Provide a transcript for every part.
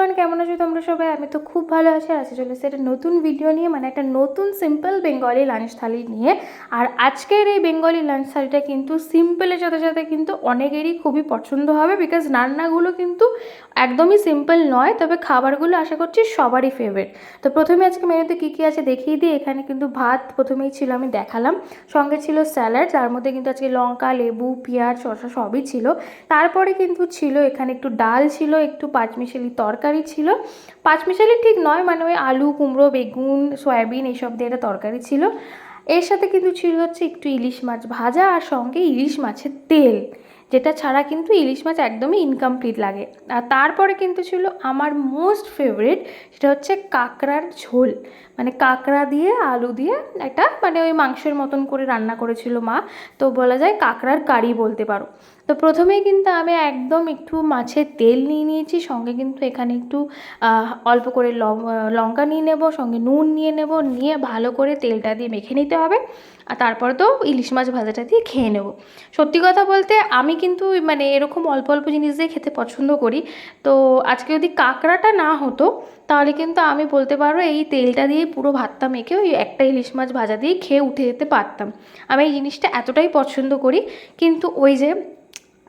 Everyone, কেমন আছো তোমরা সবাই? আমি তো খুব ভালো আছি। আর চলে এসেছি একটা নতুন ভিডিও নিয়ে, মানে একটা নতুন সিম্পল বেঙ্গলি লাঞ্চ থালি নিয়ে। আর আজকের এই বেঙ্গলি লাঞ্চ থালিটা কিন্তু সিম্পলের সাথে সাথে কিন্তু অনেকেরই খুবই পছন্দ হবে, বিকজ রান্নাগুলো কিন্তু একদমই সিম্পল নয়, তবে খাবারগুলো আশা করছি সবারই ফেভারিট। তো প্রথমে আজকে মেনুতে কী কী আছে দেখিয়ে দিই। এখানে কিন্তু ভাত প্রথমেই ছিল, আমি দেখালাম, সঙ্গে ছিল স্যালাড, যার মধ্যে কিন্তু আজকে লঙ্কা, লেবু, পেঁয়াজ, শসা সবই ছিল। তারপরে কিন্তু ছিল এখানে একটু ডাল ছিল, একটু পাঁচমিশালি তরকারি ছিল। পাঁচমিশালি ঠিক নয়, মানে ওই আলু, কুমড়ো, বেগুন, সয়াবিন এইসব দিয়ে একটা তরকারি ছিল। এর সাথে কিন্তু ছিল হচ্ছে একটু ইলিশ মাছ ভাজা, আর সঙ্গে ইলিশ মাছের তেল, যেটা ছাড়া কিন্তু ইলিশ মাছ একদমই ইনকমপ্লিট লাগে। আর তারপরে কিন্তু ছিল আমার মোস্ট ফেভারিট, সেটা হচ্ছে কাঁকড়ার ঝোল, মানে কাঁকড়া দিয়ে আলু দিয়ে একটা, মানে ওই মাংসের মতন করে রান্না করেছিল মা। তো বলা যায় কাঁকড়ার কারি বলতে পারো। তো প্রথমেই কিন্তু আমি একদম একটু মাছের তেল নিয়ে নিয়েছি, সঙ্গে কিন্তু এখানে একটু অল্প করে লঙ্কা নিয়ে নেব, সঙ্গে নুন নিয়ে নেব, নিয়ে ভালো করে তেলটা দিয়ে মেখে নিতে হবে। আর তারপরে তো ইলিশ মাছ ভাজাটা দিয়ে খেয়ে নেব। সত্যি কথা বলতে আমি কিন্তু মানে এরকম অল্প অল্প জিনিস দিয়ে খেতে পছন্দ করি। তো আজকে যদি কাঁকড়াটা না হতো, তাহলে কিন্তু আমি বলতে পারো এই তেলটা দিয়ে পুরো ভাতটা মেখে ওই একটা ইলিশ মাছ ভাজা দিয়ে খেয়ে উঠে যেতে পারতাম। আমি এই জিনিসটা এতটাই পছন্দ করি। কিন্তু ওই যে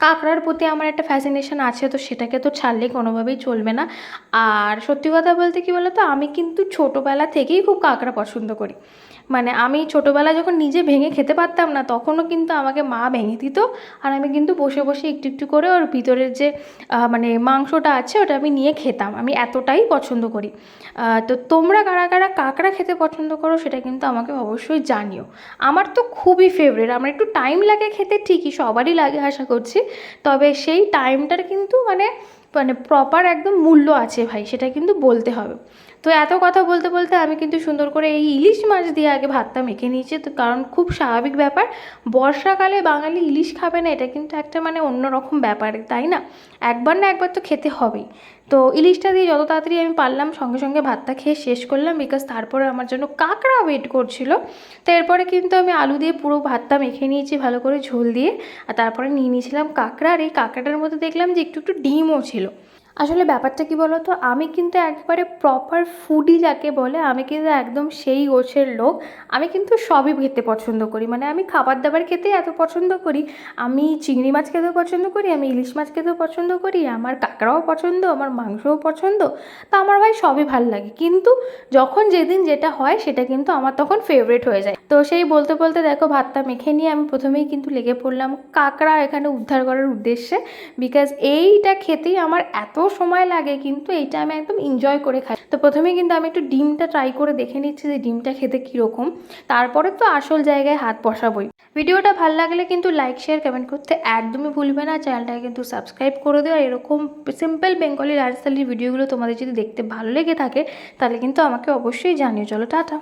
কাঁকড়ার প্রতি আমার একটা ফ্যাসিনেশন আছে, তো সেটাকে তো ছাড়লে কোনোভাবেই চলবে না। আর সত্যি কথা বলতে কী বলো তো, আমি কিন্তু ছোটোবেলা থেকেই খুব কাঁকড়া পছন্দ করি। মানে আমি ছোটোবেলায় যখন নিজে ভেঙে খেতে পারতাম না, তখনও কিন্তু আমাকে মা ভেঙে দিত, আর আমি কিন্তু বসে বসে একটু একটু করে ওর ভিতরের যে মানে মাংসটা আছে ওটা আমি নিয়ে খেতাম। আমি এতটাই পছন্দ করি। তো তোমরা কারা কারা কাঁকড়া খেতে পছন্দ করো সেটা কিন্তু আমাকে অবশ্যই জানিও। আমার তো খুবই ফেভারিট। আমার একটু টাইম লাগে খেতে, ঠিকই সবারই লাগে আশা করছি, তবে সেই টাইমটার কিন্তু মানে মানে প্রপার একদম মূল্য আছে ভাই, সেটা কিন্তু বলতে হবে। তো এত কথা বলতে বলতে আমি কিন্তু সুন্দর করে এই ইলিশ মাছ দিয়ে আগে ভাতটা মেখে নিয়েছি। তো কারণ খুব স্বাভাবিক ব্যাপার, বর্ষাকালে বাঙালি ইলিশ খাবে না, এটা কিন্তু একটা মানে অন্যরকম ব্যাপার, তাই না? একবার না একবার তো খেতে হবেই। তো ইলিশটা দিয়ে যত তাড়াতাড়ি আমি পারলাম সঙ্গে সঙ্গে ভাতটা খেয়ে শেষ করলাম, বিকজ তারপরে আমার জন্য কাঁকড়া ওয়েট করছিল। তো এরপরে কিন্তু আমি আলু দিয়ে পুরো ভাতটা মেখে নিয়েছি ভালো করে ঝোল দিয়ে। আর তারপরে নিয়ে নিয়েছিলাম কাঁকড়া, আর এই কাঁকড়াটার মধ্যে দেখলাম যে একটু একটু ডিমও ছিল। আসলে ব্যাপারটা কী বলো তো, আমি কিন্তু একবারে প্রপার ফুডি যাকে বলে, আমি কিন্তু একদম সেই গোছের লোক। আমি কিন্তু সবই খেতে পছন্দ করি, মানে আমি খাবার দাবার খেতে এত পছন্দ করি। আমি চিংড়ি মাছ খেতেও পছন্দ করি, আমি ইলিশ মাছ খেতেও পছন্দ করি, আমার কাঁকড়াও পছন্দ, আমার মাংসও পছন্দ। তা আমার ভাই সবই ভালো লাগে, কিন্তু যখন যেদিন যেটা হয় সেটা কিন্তু আমার তখন ফেভারিট হয়ে যায়। তো সেই বলতে বলতে দেখো ভাতটা মেখে নিয়ে আমি প্রথমেই কিন্তু লেগে পড়লাম কাঁকড়া এখানে উদ্ধার করার উদ্দেশ্যে, বিকজ এইটা খেতেই আমার এত সময় লাগে, কিন্তু এইটা আমি একদম এনজয় করে খাই। তো প্রথমেই কিন্তু আমি একটু ডিমটা ট্রাই করে দেখে নিচ্ছি যে ডিমটা খেতে কীরকম, তারপরে তো আসল জায়গায় হাত বসাবই। ভিডিওটা ভালো লাগলে কিন্তু লাইক, শেয়ার, কমেন্ট করতে একদমই ভুলবে না। চ্যানেলটাকে কিন্তু সাবস্ক্রাইব করে দেওয়া। এরকম সিম্পল বেঙ্গলি লাইফস্টাইলের ভিডিওগুলো তোমাদের যদি দেখতে ভালো লেগে থাকে, তাহলে কিন্তু আমাকে অবশ্যই জানিও। চলো টাটা।